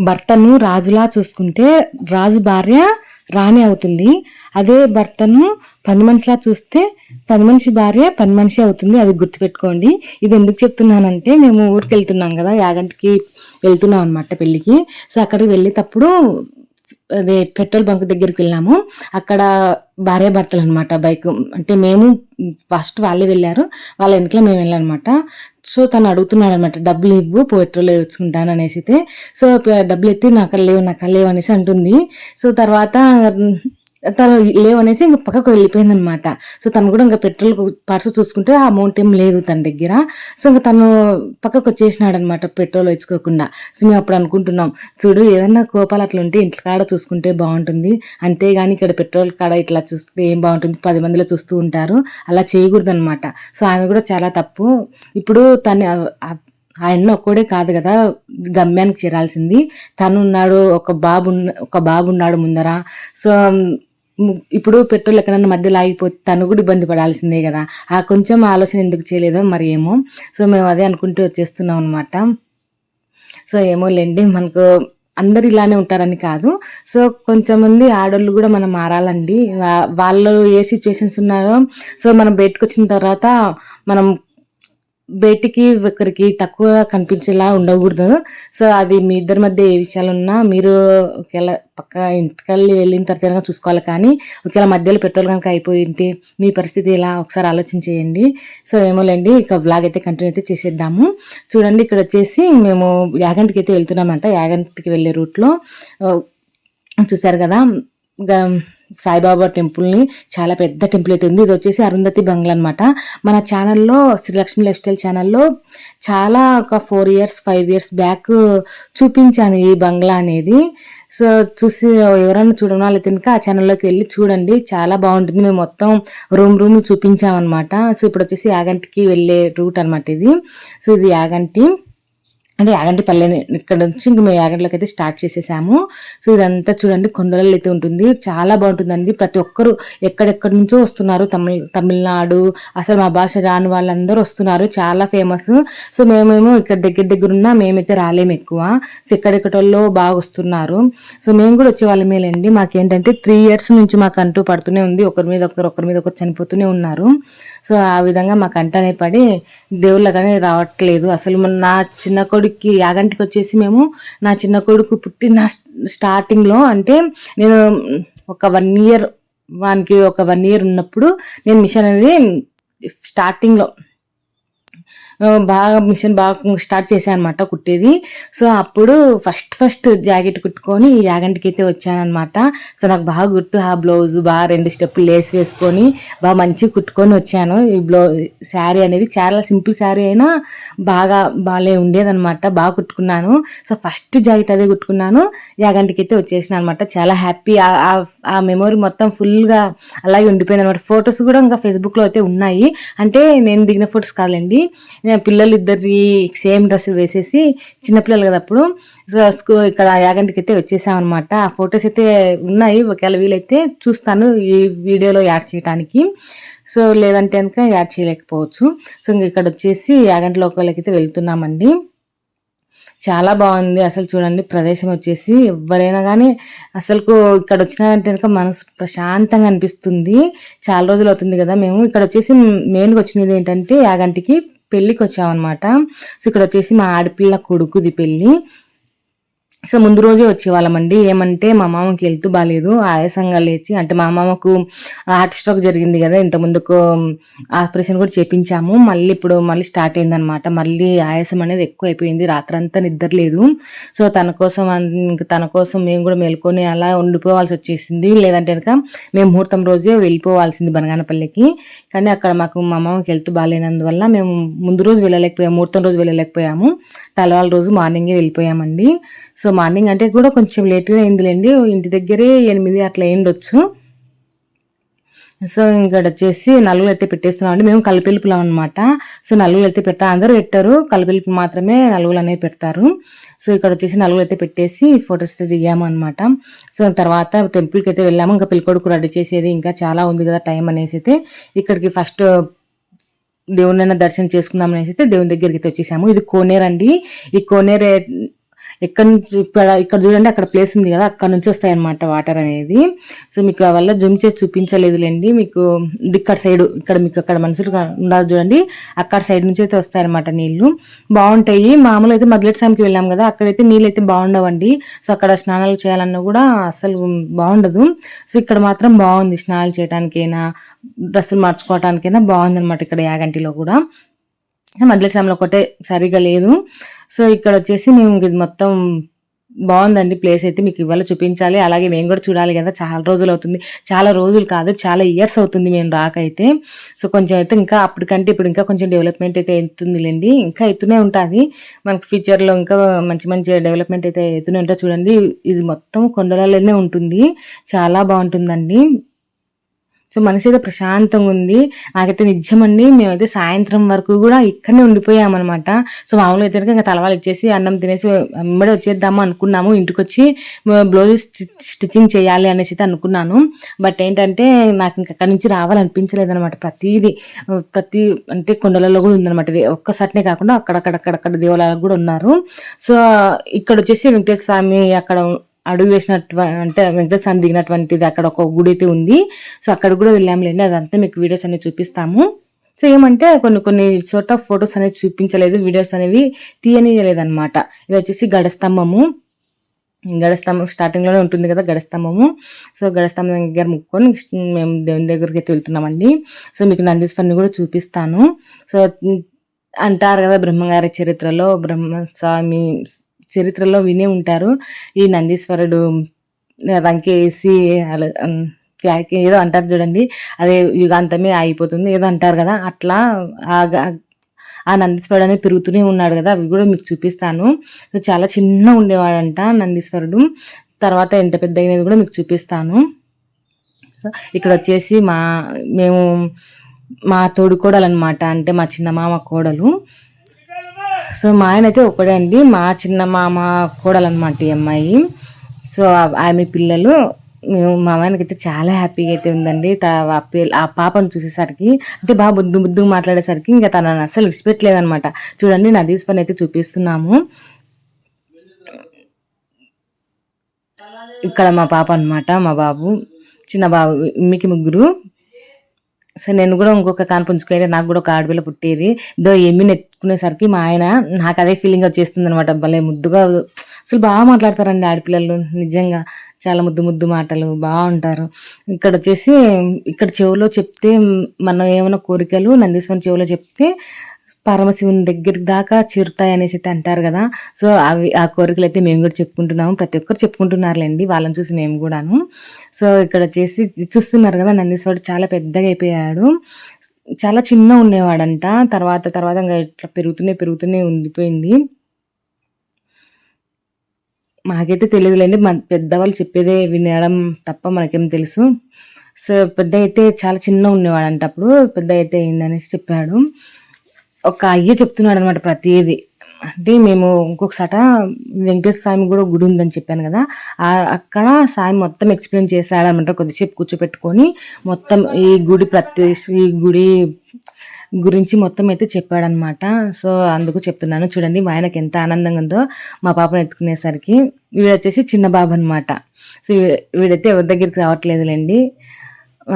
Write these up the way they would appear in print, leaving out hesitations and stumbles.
భర్తను రాజులా చూసుకుంటే రాజు భార్య రాణి అవుతుంది. అదే భర్తను పని మనిషిలా చూస్తే పని మనిషి భార్య పని మనిషి అవుతుంది. అది గుర్తుపెట్టుకోండి. ఇది ఎందుకు చెప్తున్నానంటే, మేము ఊరికి వెళ్తున్నాం కదా, యాగంటికి వెళ్తున్నాం అనమాట పెళ్ళికి. సో అక్కడికి వెళ్ళేటప్పుడు అదే పెట్రోల్ బంక్ దగ్గరికి వెళ్ళాము. అక్కడ భార్యాభర్తలు అనమాట. బైక్ అంటే మేము ఫస్ట్ వాళ్ళే వెళ్ళారు, వాళ్ళ వెనకలో మేము వెళ్ళాం అనమాట. సో తను అడుగుతున్నాడు అనమాట, డబ్బులు ఇవ్వు పెట్రోల్ వేసుకుంటాను అనేసి. సో డబ్బులు ఎత్తి నాకు లేవు అనేసి అంటుంది. సో తర్వాత తను లేవనేసి ఇంక పక్కకు వెళ్ళిపోయింది అనమాట. సో తను కూడా ఇంకా పెట్రోల్ పర్సు చూసుకుంటే ఆ అమౌంట్ ఏం లేదు తన దగ్గర. సో ఇంకా తను పక్కకు వచ్చేసినాడు అనమాట పెట్రోల్ వేసుకోకుండా. సో మేము అప్పుడు అనుకుంటున్నాం, చూడు ఏదన్నా కోపాలు అట్లా ఉంటే ఇంట్లో కాడ చూసుకుంటే బాగుంటుంది, అంతేగాని ఇక్కడ పెట్రోల్ కాడ ఇట్లా చూస్తే ఏం బాగుంటుంది, 10 మందిలో చూస్తూ ఉంటారు, అలా చేయకూడదు అనమాట. సో ఆమె కూడా చాలా తప్పు. ఇప్పుడు తను ఆయన ఒక్కడే కాదు కదా గమ్యానికి చేరాల్సింది, తను ఉన్నాడు, ఒక బాబు ఉన్నాడు ముందర. సో ఇప్పుడు పెట్రోల్ ఎక్కడన్నా మధ్యలో ఆగిపోతే తను కూడా ఇబ్బంది పడాల్సిందే కదా. ఆ కొంచెం ఆలోచన ఎందుకు చేయలేదో మరి ఏమో. సో మేము అదే అనుకుంటూ వచ్చేస్తున్నాం అనమాట. సో ఏమో లేండి, మనకు అందరు ఇలానే ఉంటారని కాదు. సో కొంచెం మంది ఆడోళ్ళు కూడా మనం మారాలండి. వాళ్ళు ఏ సిచ్యువేషన్స్ ఉన్నారో, సో మనం బయటకు వచ్చిన తర్వాత మనం బయటికి ఒకరికి తక్కువ కనిపించేలా ఉండకూడదు. సో అది మీ ఇద్దరి మధ్య ఏ విషయాలు ఉన్నా మీరు ఒకవేళ పక్క ఇంటికెళ్ళి వెళ్ళిన తర్వాత చూసుకోవాలి. కానీ ఒకవేళ మధ్యలో పెట్రోల్ కనుక అయిపోయింటే మీ పరిస్థితి ఎలా ఒకసారి ఆలోచించేయండి. సో ఏమోలేండి, ఇక వ్లాగ్ అయితే కంటిన్యూ అయితే చేసేద్దాము. చూడండి, ఇక్కడ వచ్చేసి మేము యాగంటికి అయితే వెళ్తున్నామంట. యాగంటికి వెళ్ళే రూట్లో చూసారు కదా సాయిబాబా టెంపుల్ని, చాలా పెద్ద టెంపుల్ అయితే ఉంది. ఇది వచ్చేసి అరుంధతి బంగ్లా అనమాట. మన ఛానల్లో శ్రీలక్ష్మి లైఫ్ స్టైల్ ఛానల్లో చాలా ఒక 4 years 5 years బ్యాక్ చూపించాను ఈ బంగ్లా అనేది. సో చూసి ఎవరైనా చూడడం వాళ్ళైతే ఇంకా ఆ ఛానల్లోకి వెళ్ళి చూడండి, చాలా బాగుంటుంది. మేము మొత్తం రూమ్ చూపించామన్నమాట. సో ఇప్పుడు వచ్చేసి యాగంటికి వెళ్ళే రూట్ అనమాట ఇది. సో ఇది యాగంటి అంటే యాగంటిపల్లె. ఇక్కడ నుంచి ఇంక మేము యాగంటిలోకి అయితే స్టార్ట్ చేసేసాము. సో ఇదంతా చూడండి కొండలలో అయితే ఉంటుంది, చాలా బాగుంటుందండి. ప్రతి ఒక్కరు ఎక్కడెక్కడి నుంచో వస్తున్నారు, తమిళనాడు, అసలు మా భాష రాని వాళ్ళందరూ వస్తున్నారు, చాలా ఫేమస్. సో మేమేమో ఇక్కడ దగ్గర ఉన్నా మేమైతే రాలేము ఎక్కువ. సో ఎక్కడెక్కడో బాగా వస్తున్నారు. సో మేము కూడా వచ్చేవాళ్ళమేలేండి. మాకేంటంటే 3 years నుంచి మాకు అంటూ పడుతూనే ఉంది, ఒకరి మీద ఒకరు చనిపోతూనే ఉన్నారు. సో ఆ విధంగా మాకు అంటనే పడి దేవుళ్ళగానే రావట్లేదు. అసలు నా చిన్న కొడుక్కి యాగంటికి వచ్చేసి మేము, నా చిన్న కొడుకు పుట్టిన స్టార్టింగ్లో అంటే నేను ఒక 1 year వానికి ఒక 1 year ఉన్నప్పుడు నేను మిషన్ అనేది స్టార్టింగ్లో మిషన్ బాగా స్టార్ట్ చేశాను అనమాట కుట్టేది. సో అప్పుడు ఫస్ట్ జాకెట్ కుట్టుకొని యాగంటికి అయితే వచ్చానమాట. సో నాకు బాగా గుర్తు, ఆ బ్లౌజ్ బాగా 2 స్టెప్పులు లేస్ వేసుకొని బాగా మంచిగా కుట్టుకొని వచ్చాను. ఈ శారీ అనేది చాలా సింపుల్ శారీ అయినా బాగా ఉండేదనమాట, బాగా కుట్టుకున్నాను. సో ఫస్ట్ జాకెట్ అదే కుట్టుకున్నాను, యాగంటికి అయితే వచ్చేసిన అనమాట. చాలా హ్యాపీ. ఆ మెమొరీ మొత్తం ఫుల్గా అలాగే ఉండిపోయింది అనమాట. ఫొటోస్ కూడా ఇంకా ఫేస్బుక్లో అయితే ఉన్నాయి. అంటే నేను దిగిన ఫొటోస్ కాదండి, పిల్లలు ఇద్దరి సేమ్ డ్రెస్సులు వేసేసి, చిన్నపిల్లలు కదా అప్పుడు. సో ఇక్కడ యాగంటికి అయితే వచ్చేసామన్నమాట. ఆ ఫొటోస్ అయితే ఉన్నాయి, ఒకవేళ వీలైతే చూస్తాను ఈ వీడియోలో యాడ్ చేయడానికి. సో లేదంటే కనుక యాడ్ చేయలేకపోవచ్చు. సో ఇంక ఇక్కడ వచ్చేసి యాగంటి లోకల్కి అయితే వెళ్తున్నామండి. చాలా బాగుంది అసలు. చూడండి ప్రదేశం వచ్చేసి ఎవరైనా కానీ అసలు ఇక్కడ వచ్చినారంటే కనుక మనసు ప్రశాంతంగా అనిపిస్తుంది. చాలా రోజులు అవుతుంది కదా మేము ఇక్కడ వచ్చేసి. మెయిన్గా వచ్చినది ఏంటంటే యాగంటికి పెళ్ళికి వచ్చామన్నమాట. సో ఇక్కడ వచ్చేసి మా ఆడపిల్ల కొడుకుది పెళ్ళి. సో ముందు రోజే వచ్చేవాళ్ళమండి. ఏమంటే మా మామకి హెల్త్ బాగాలేదు, ఆయాసంగా లేచి, అంటే మా మామకు హార్ట్ స్ట్రోక్ జరిగింది కదా, ఇంత ముందుకు ఆపరేషన్ కూడా చేపించాము. ఇప్పుడు స్టార్ట్ అయిందనమాట. మళ్ళీ ఆయాసం అనేది ఎక్కువ అయిపోయింది, రాత్రంతా నిద్ర లేదు. సో తన కోసం మేము కూడా మేల్కొని అలా ఉండిపోవాల్సి వచ్చేసింది. లేదంటే కనుక మేము ముహూర్తం రోజే వెళ్ళిపోవాల్సింది బనగానపల్లికి. కానీ అక్కడ మాకు మా మామకి హెల్త్ బాగాలేనందువల్ల మేము ముందు రోజు వెళ్ళలేకపోయాము, ముహూర్తం రోజు వెళ్ళలేకపోయాము. తలవాళ్ళ రోజు మార్నింగే వెళ్ళిపోయామండి. సో మార్నింగ్ అంటే కూడా కొంచెం లేట్గా అయిందిలేండి, ఇంటి దగ్గరే 8 అట్లా అయిండొచ్చు. సో ఇక్కడ వచ్చేసి నలుగులు అయితే పెట్టేస్తున్నాం అండి. మేము కలిపిలుపులాం అనమాట. సో నలుగులు అయితే అందరూ పెట్టారు, కలిపిలుపు మాత్రమే నలుగులు అనేవి పెడతారు. సో ఇక్కడ వచ్చేసి నలుగులు అయితే పెట్టేసి ఫొటోస్ అయితే దిగాము అనమాట. సో తర్వాత టెంపుల్కి అయితే వెళ్ళాము. ఇంకా పెళ్ళికొడుకు రెడీ చేసేది ఇంకా చాలా ఉంది కదా టైం అనేసి అయితే ఇక్కడికి ఫస్ట్ దేవుడినైనా దర్శనం చేసుకుందాం అనేసి అయితే దేవుని దగ్గరికి అయితే వచ్చేసాము. ఇది కోనేరు అండి. ఈ కోనేరు ఎక్కడి నుంచి ఇక్కడ చూడండి, అక్కడ ప్లేస్ ఉంది కదా, అక్కడ నుంచి వస్తాయి అనమాట వాటర్ అనేది. సో మీకు ఆ వల్ల జూమ్ చేసి చూపించలేదులేండి. మీకు ఇక్కడ సైడ్, ఇక్కడ మీకు అక్కడ మనుషులు ఉండాలి చూడండి, అక్కడ సైడ్ నుంచి అయితే వస్తాయన్నమాట నీళ్లు. బాగుంటాయి. మామూలు అయితే మద్లెట్ సాంకి వెళ్ళాం కదా, అక్కడైతే నీళ్ళు అయితే బాగుండవండి. సో అక్కడ స్నానాలు చేయాలన్నా కూడా అసలు బాగుండదు. సో ఇక్కడ మాత్రం బాగుంది, స్నానాలు చేయడానికైనా డ్రెస్సులు మార్చుకోవటానికైనా బాగుంది అనమాట ఇక్కడ యాగంటిలో కూడా. మద్లెట్ సాంలో ఒకటే సరిగా లేదు. సో ఇక్కడ వచ్చేసి మేము ఇది మొత్తం బాగుందండి ప్లేస్ అయితే, మీకు ఇవాళ చూపించాలి. అలాగే మేము కూడా చూడాలి కదా, చాలా రోజులు అవుతుంది, చాలా రోజులు కాదు చాలా ఇయర్స్ అవుతుంది మేము రాకైతే. సో కొంచెం అయితే ఇంకా అప్పటికంటే ఇప్పుడు ఇంకా కొంచెం డెవలప్మెంట్ అయితే అవుతుందిలేండి, ఇంకా అవుతూనే ఉంటుంది మనకి ఫ్యూచర్లో, ఇంకా మంచి మంచి డెవలప్మెంట్ అయితే అవుతూనే ఉంటుంది. చూడండి ఇది మొత్తం కొండలలోనే ఉంటుంది, చాలా బాగుంటుందండి. సో మనసు అయితే ప్రశాంతంగా ఉంది. నాకైతే నిజమండి, మేమైతే సాయంత్రం వరకు కూడా ఇక్కడనే ఉండిపోయామన్నమాట. సో మామూలుగా అయితే ఇంకా తలవాళ్ళు ఇచ్చేసి అన్నం తినేసి వెంబడి వచ్చేద్దాము అనుకున్నాము. ఇంటికి వచ్చి బ్లౌజ్ స్టిచ్చింగ్ చేయాలి అనేసి అయితే అనుకున్నాను. బట్ ఏంటంటే నాకు ఇంకా అక్కడి నుంచి రావాలనిపించలేదు అనమాట. ప్రతి అంటే కొండలలో కూడా ఉందన్నమాట. ఒక్కసారినే కాకుండా అక్కడక్కడ దేవాలయాలు కూడా ఉన్నారు. సో ఇక్కడ వచ్చేసి వెంకటేశ్వర స్వామి అక్కడ అడుగు వేసినట్టు అంటే వెంకటేశ్వర స్వామి దిగినటువంటిది అక్కడ ఒక గుడి అయితే ఉంది. సో అక్కడ కూడా వెళ్ళాంలేండి, అదంతా మీకు వీడియోస్ అనేవి చూపిస్తాము. సో ఏమంటే కొన్ని చోట ఫొటోస్ అనేవి చూపించలేదు, వీడియోస్ అనేవి తీయనీయలేదన్నమాట. ఇది వచ్చేసి గడస్తంభము స్టార్టింగ్లోనే ఉంటుంది కదా గడస్తంభము. సో గడస్తంభం దగ్గర ముక్కొని మేము దేవుని దగ్గరికి అయితే వెళ్తున్నామండి. సో మీకు నందీశ్వరుని కూడా చూపిస్తాను. సో అంటారు కదా బ్రహ్మంగారి బ్రహ్మస్వామి చరిత్రలో వినే ఉంటారు, ఈ నందీశ్వరుడు రంకేసి ఏదో అంటారు చూడండి, అదే యుగాంతమే అయిపోతుంది ఏదో అంటారు కదా, అట్లా ఆ నందీశ్వరుడు అనేది పెరుగుతూనే ఉన్నాడు కదా, అవి కూడా మీకు చూపిస్తాను. చాలా చిన్న ఉండేవాడంట నందీశ్వరుడు, తర్వాత ఎంత పెద్ద అయినది కూడా మీకు చూపిస్తాను. ఇక్కడ వచ్చేసి మేము మా తోడుకోడలు అనమాట, అంటే మా చిన్న మామ కోడలు. సో మా ఆయన అయితే ఒకడే అండి, మా చిన్న మామ కోడలన్నమాట ఈ అమ్మాయి. సో ఆమె పిల్లలు. మా ఆయనకి అయితే చాలా హ్యాపీగా అయితే ఉందండి. ఆ పాపను చూసేసరికి, అంటే బాగా ముద్దు మాట్లాడేసరికి ఇంకా తనని అసలు విడిచిపెట్టలేదనమాట. చూడండి నదీశ్వరిని అయితే చూపిస్తున్నాము. ఇక్కడ మా పాప అనమాట, మా బాబు, చిన్న బాబు, మీకు ముగ్గురు. సో నేను కూడా ఇంకొక కాన్పుంచుకుంటే నాకు కూడా ఒక ఆడపిల్ల పుట్టేది. ఏమీ నెత్తుకునేసరికి మా ఆయన నాకు అదే ఫీలింగ్ వచ్చేస్తుంది అనమాట. భలే ముద్దుగా అసలు బాగా మాట్లాడతారండి ఆడపిల్లలు, నిజంగా చాలా ముద్దు మాటలు బాగుంటారు. ఇక్కడ వచ్చేసి ఇక్కడ చెవులో చెప్తే మనం ఏమైనా కోరికలు నందీశ్వరం చెవులో చెప్తే పరమశివుని దగ్గరికి దాకా చేరుతాయి అనేసి అయితే అంటారు కదా. సో ఆ కోరికలు అయితే మేము కూడా చెప్పుకుంటున్నాము, ప్రతి ఒక్కరు చెప్పుకుంటున్నారులేండి, వాళ్ళని చూసి మేము కూడాను. సో ఇక్కడ వచ్చేసి చూస్తున్నారు కదా, నందీశ్వరుడు చాలా పెద్దగా అయిపోయాడు. చాలా చిన్న ఉండేవాడంట, తర్వాత ఇంకా ఇట్లా పెరుగుతూనే ఉండిపోయింది. మాకైతే తెలియదులేండి, మన పెద్దవాళ్ళు చెప్పేదే వినడం తప్ప మనకేం తెలుసు. సో పెద్ద అయితే చాలా చిన్న ఉండేవాడంట, అప్పుడు పెద్ద అయితే అయిందనేసి చెప్పాడు. ఒక అయ్య చెప్తున్నాడు అనమాట ప్రతిదీ. అంటే మేము ఇంకొకసాట వెంకటేశ్వర స్వామి కూడా గుడి ఉందని చెప్పాను కదా, అక్కడ స్వామి మొత్తం ఎక్స్ప్లెయిన్ చేశాడనమాట. కొద్దిసేపు కూర్చోపెట్టుకొని మొత్తం ఈ గుడి గురించి మొత్తం అయితే చెప్పాడనమాట. సో అందుకు చెప్తున్నాను. చూడండి మా ఆయనకి ఎంత ఆనందంగా ఉందో మా పాపను ఎత్తుకునేసరికి. వీడొచ్చేసి చిన్న బాబు అనమాట. సో వీడైతే ఎవరి దగ్గరికి రావట్లేదులేండి.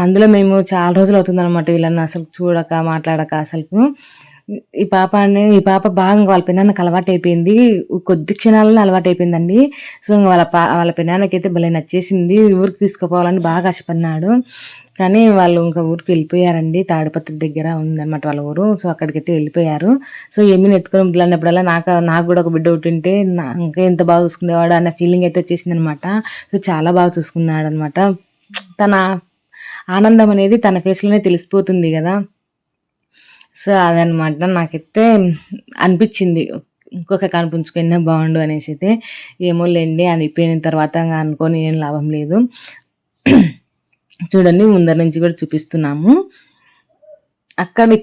అందులో మేము చాలా రోజులు అవుతుందన్నమాట వీళ్ళని అసలు చూడక మాట్లాడక. అసలు ఈ పాప బాగా వాళ్ళ పెనాన్నకి అలవాటు అయిపోయింది, కొద్ది క్షణాలలో అలవాటు అయిపోయిందండి. సో వాళ్ళ పెనాన్నకి అయితే భలే నచ్చేసింది, ఊరికి తీసుకుపోవాలని బాగా ఆశపడినాడు. కానీ వాళ్ళు ఇంకా ఊరికి వెళ్ళిపోయారండి, తాడిపత్రి దగ్గర ఉందన్నమాట వాళ్ళ ఊరు. సో అక్కడికైతే వెళ్ళిపోయారు. సో ఏమీ ఎత్తుకొని ముద్దులన్నప్పుడల్లా నాకు కూడా ఒక బిడ్డ ఉంటుంటే ఇంకా ఎంత బాగా చూసుకునేవాడు అన్న ఫీలింగ్ అయితే వచ్చేసింది అనమాట. సో చాలా బాగా చూసుకున్నాడు అనమాట. తన ఆనందం అనేది తన ఫేస్లోనే తెలిసిపోతుంది కదా. సో అదనమాట, నాకైతే అనిపించింది ఇంకొక కనిపించుకున్నా బాగుండు అనేసి. అయితే ఏమో లేండి, అనిపోయిన తర్వాత అనుకొని ఏం లాభం లేదు. చూడండి ముందర నుంచి కూడా చూపిస్తున్నాము.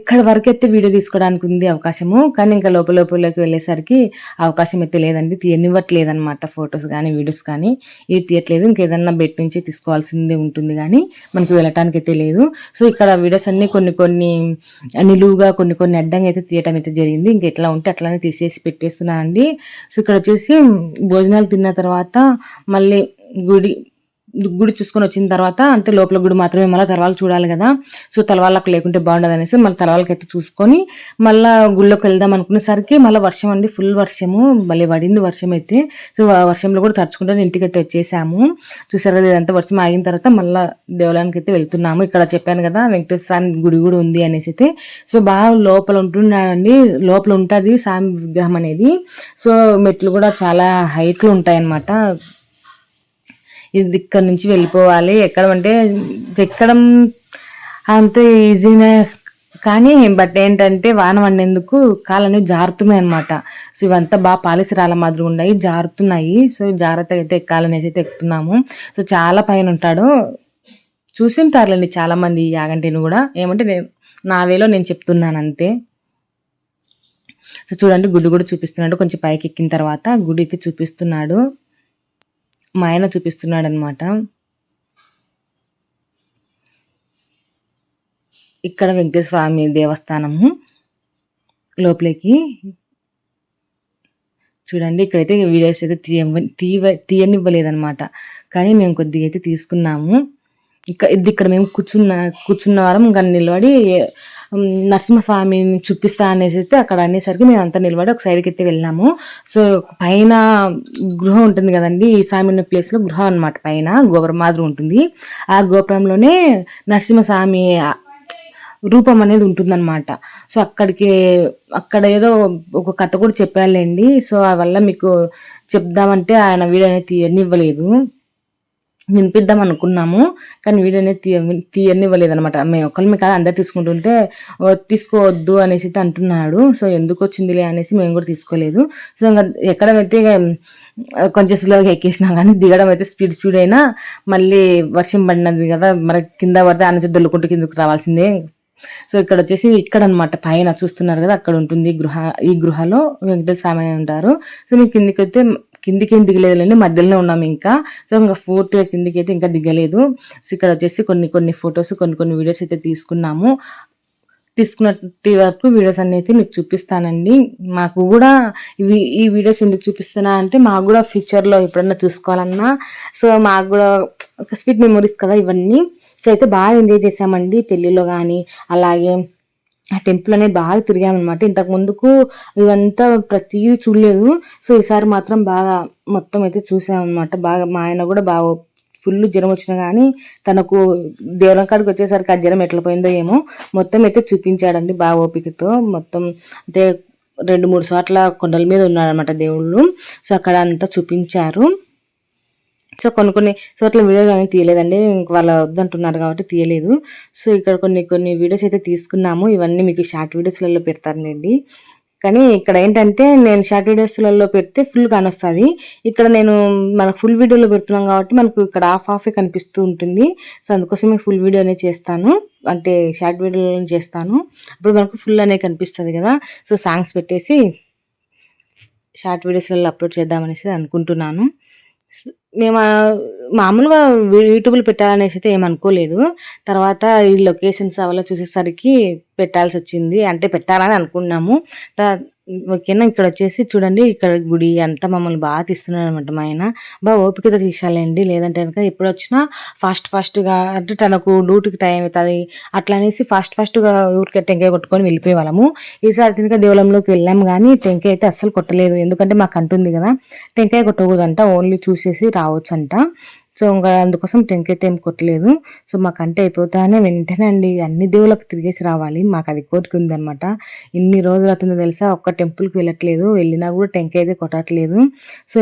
ఇక్కడ వరకు అయితే వీడియో తీసుకోవడానికి ఉంది అవకాశము. కానీ ఇంకా లోపలికి వెళ్ళేసరికి అవకాశం అయితే లేదండి. తీయనివ్వట్లేదనమాట. ఫొటోస్ కానీ, వీడియోస్ కానీ ఇవి తీయట్లేదు. ఇంకేదన్నా బయట నుంచి తీసుకోవాల్సిందే ఉంటుంది కానీ మనకి వెళ్ళటానికి అయితే లేదు. సో ఇక్కడ వీడియోస్ అన్నీ కొన్ని నిలువుగా కొన్ని అడ్డంగా అయితే తీయటం అయితే జరిగింది. ఇంక ఎట్లా ఉంటే అట్లానే తీసేసి పెట్టేస్తున్నానండి. సో ఇక్కడ వచ్చేసి భోజనాలు తిన్న తర్వాత మళ్ళీ గుడి చూసుకొని వచ్చిన తర్వాత, అంటే లోపల గుడి మాత్రమే, మళ్ళీ తలవాళ్ళు చూడాలి కదా. సో తలవాళ్ళకు లేకుంటే బాగుండదు అనేసి మళ్ళీ తలవాళ్ళకి అయితే చూసుకొని మళ్ళీ గుళ్ళోకి వెళ్దాం అనుకునేసరికి మళ్ళీ వర్షం అండి, ఫుల్ వర్షము, మళ్ళీ పడింది వర్షం అయితే. సో వర్షంలో కూడా తడుచుకుంటే ఇంటికి అయితే వచ్చేసాము. చూసారు కదా, ఇదంతా వర్షం ఆగిన తర్వాత మళ్ళీ దేవాలయానికి అయితే వెళ్తున్నాము. ఇక్కడ చెప్పాను కదా వెంకటేశ్వర స్వామి గుడి కూడా ఉంది అనేసి అయితే. సో బాగా లోపల ఉంటున్నాడండి, లోపల ఉంటుంది స్వామి విగ్రహం అనేది. సో మెట్లు కూడా చాలా హైట్లు ఉంటాయన్నమాట. ఇది ఇక్కడ నుంచి వెళ్ళిపోవాలి. ఎక్కడం అంటే ఎక్కడం అంత ఈజీనే కానీ, బట్ ఏంటంటే వాన పడినందుకు కాళ్ళు అనేవి జారుతున్నాయి అనమాట. సో ఇవంతా బాగా పాలిసి రాళ్ళ మాదిరి ఉన్నాయి, జారుతున్నాయి. సో జాగ్రత్తగా అయితే ఎక్కాలనేసి అయితే ఎక్కుతున్నాము. సో చాలా పైన ఉంటాడు, చూసింటారులేండి చాలా మంది యాగంటిని కూడా. ఏమంటే నా వేలో నేను చెప్తున్నాను అంతే. సో చూడండి గుడి కూడా చూపిస్తున్నాడు. కొంచెం పైకి ఎక్కిన తర్వాత గుడి అయితే చూపిస్తున్నాడు, మా ఆయన చూపిస్తున్నాడు అనమాట. ఇక్కడ వెంకటేశ్వర స్వామి దేవస్థానము లోపలికి చూడండి. ఇక్కడైతే వీడియోస్ అయితే తీయనివ్వలేదన్నమాట, కానీ మేము కొద్దిగా అయితే తీసుకున్నాము. ఇక్కడ మేము కూర్చున్న వారం ఇంకా నిలబడి నరసింహస్వామిని చూపిస్తా అనేసి అయితే అక్కడ అనేసరికి మేము అంతా నిలబడి ఒక సైడ్కి అయితే వెళ్ళాము. సో పైన గృహం ఉంటుంది కదండి, ఈ స్వామి ఉన్న ప్లేస్లో గృహం అనమాట, పైన గోపురం మాదిరి ఉంటుంది. ఆ గోపురంలోనే నరసింహస్వామి రూపం అనేది ఉంటుందన్నమాట. సో అక్కడ ఏదో ఒక కథ కూడా చెప్పాలండి. సో ఆ వల్ల మీకు చెప్దామంటే ఆయన వీడియో అనేది తీయనివ్వలేదు, వినిపిద్దాం అనుకున్నాము కానీ వీడియో అనేది తీయనివ్వలేదు అనమాట. మేము ఒకళ్ళమే కాదు అందరు తీసుకుంటుంటే తీసుకోవద్దు అనేసి అయితే అంటున్నాడు. సో ఎందుకు వచ్చిందిలే అనేసి మేము కూడా తీసుకోలేదు. సో ఇంకా ఎక్కడమైతే కొంచెం స్లోగా ఎక్కేసినా కానీ దిగడం అయితే స్పీడ్ అయినా మళ్ళీ వర్షం పడినది కదా, మరి కింద పడితే ఆ నుంచి దొల్లుకుంటూ కిందకు రావాల్సిందే. సో ఇక్కడ వచ్చేసి ఇక్కడ అనమాట పైన చూస్తున్నారు కదా, అక్కడ ఉంటుంది గృహ. ఈ గృహలో వెంకటేశ్వర స్వామి ఉంటారు. సో మేము కిందికి ఏం దిగలేదులేండి, మధ్యలోనే ఉన్నాము ఇంకా. సో ఇంకా పూర్తిగా కిందికి అయితే ఇంకా దిగలేదు. సో ఇక్కడ వచ్చేసి కొన్ని ఫొటోస్ కొన్ని వీడియోస్ అయితే తీసుకున్నట్టు వరకు వీడియోస్ అన్ని అయితే మీకు చూపిస్తానండి. మాకు కూడా ఈ వీడియోస్ ఎందుకు చూపిస్తున్నా అంటే మాకు కూడా ఫ్యూచర్లో ఎప్పుడన్నా చూసుకోవాలన్నా, సో మాకు కూడా ఒక స్వీట్ మెమొరీస్ కదా ఇవన్నీ. సో అయితే బాగా ఎంజాయ్ చేసామండి పెళ్ళిలో కానీ, అలాగే ఆ టెంపుల్ అనేది బాగా తిరిగామన్నమాట. ఇంతకు ముందుకు ఇవంతా ప్రతిదీ చూడలేదు. సో ఈసారి మాత్రం బాగా మొత్తం అయితే చూసామన్నమాట. బాగా మా ఆయన కూడా బాగా ఫుల్ జ్వరం వచ్చినా కానీ తనకు దేవులం కాడికి వచ్చేసరికి ఆ జ్వరం ఎట్లా పోయిందో ఏమో మొత్తం అయితే చూపించాడండి బాగా ఓపికతో. మొత్తం అంటే 2-3 చోట్ల కొండల మీద ఉన్నాడనమాట దేవుళ్ళు. సో అక్కడ అంతా చూపించారు. సో కొన్ని చోట్ల వీడియోలు అనేది తీయలేదండి, ఇంక వాళ్ళ వద్దంటున్నారు కాబట్టి తీయలేదు. సో ఇక్కడ కొన్ని వీడియోస్ అయితే తీసుకున్నాము. ఇవన్నీ మీకు షార్ట్ వీడియోస్లలో పెడతానండి. కానీ ఇక్కడ ఏంటంటే నేను షార్ట్ వీడియోస్లలో పెడితే ఫుల్ కానొస్తుంది. ఇక్కడ నేను మనకు ఫుల్ వీడియోలో పెడుతున్నాం కాబట్టి మనకు ఇక్కడ హాఫే కనిపిస్తూ ఉంటుంది. సో అందుకోసమే ఫుల్ వీడియో అనేది చేస్తాను, అంటే షార్ట్ వీడియోలో చేస్తాను. అప్పుడు మనకు ఫుల్ అనేది కనిపిస్తుంది కదా. సో సాంగ్స్ పెట్టేసి షార్ట్ వీడియోస్లలో అప్లోడ్ చేద్దామనేసి అనుకుంటున్నాను. మేము మామూలుగా యూట్యూబ్లో పెట్టాలనేసి అయితే ఏమనుకోలేదు. తర్వాత ఈ లొకేషన్స్ అవన్నీ చూసేసరికి పెట్టాల్సి వచ్చింది, అంటే పెట్టాలని అనుకున్నాము. ఓకేనా. ఇక్కడ వచ్చేసి చూడండి, ఇక్కడ గుడి అంతా మమ్మల్ని బాగా తీస్తున్నాడు అనమాట మా ఆయన. బాగా ఓపికతో తీసాలండి, లేదంటే కనుక ఎప్పుడు వచ్చినా ఫాస్ట్గా అంటే తనకు డ్యూటీకి టైం అవుతుంది అట్లా అనేసి ఫాస్ట్గా ఊరికే టెంకాయ కొట్టుకొని వెళ్ళిపోయే వాళ్ళము. ఈసారి తినక దేవాలయంలోకి వెళ్ళాము కానీ టెంకాయ అయితే అస్సలు కొట్టలేదు, ఎందుకంటే మాకు అంటుంది కదా టెంకాయ కొట్టకూడదంట, ఓన్లీ చూసేసి రావచ్చు అంట. సో ఇంకా అందుకోసం టెంకాయ అయితే ఏం కొట్టలేదు. సో మాకు అంటే అయిపోతానే వెంటనే అండి అన్ని దేవుళ్ళకి తిరిగేసి రావాలి, మాకు అది కోరిక ఉందనమాట. ఇన్ని రోజులు అవుతుందో తెలుసా, ఒక్క టెంపుల్కి వెళ్ళట్లేదు, వెళ్ళినా కూడా టెంకాయ అయితే కొట్టట్లేదు. సో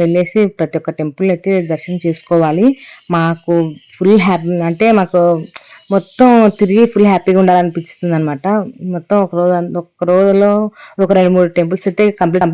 వెళ్ళేసి ప్రతి ఒక్క టెంపుల్ అయితే దర్శనం చేసుకోవాలి. మాకు ఫుల్ హ్యాపీ, అంటే మాకు మొత్తం తిరిగి ఫుల్ హ్యాపీగా ఉండాలనిపిస్తుంది అనమాట. మొత్తం ఒక రోజులో ఒక 2-3 టెంపుల్స్ అయితే కంప్లీట్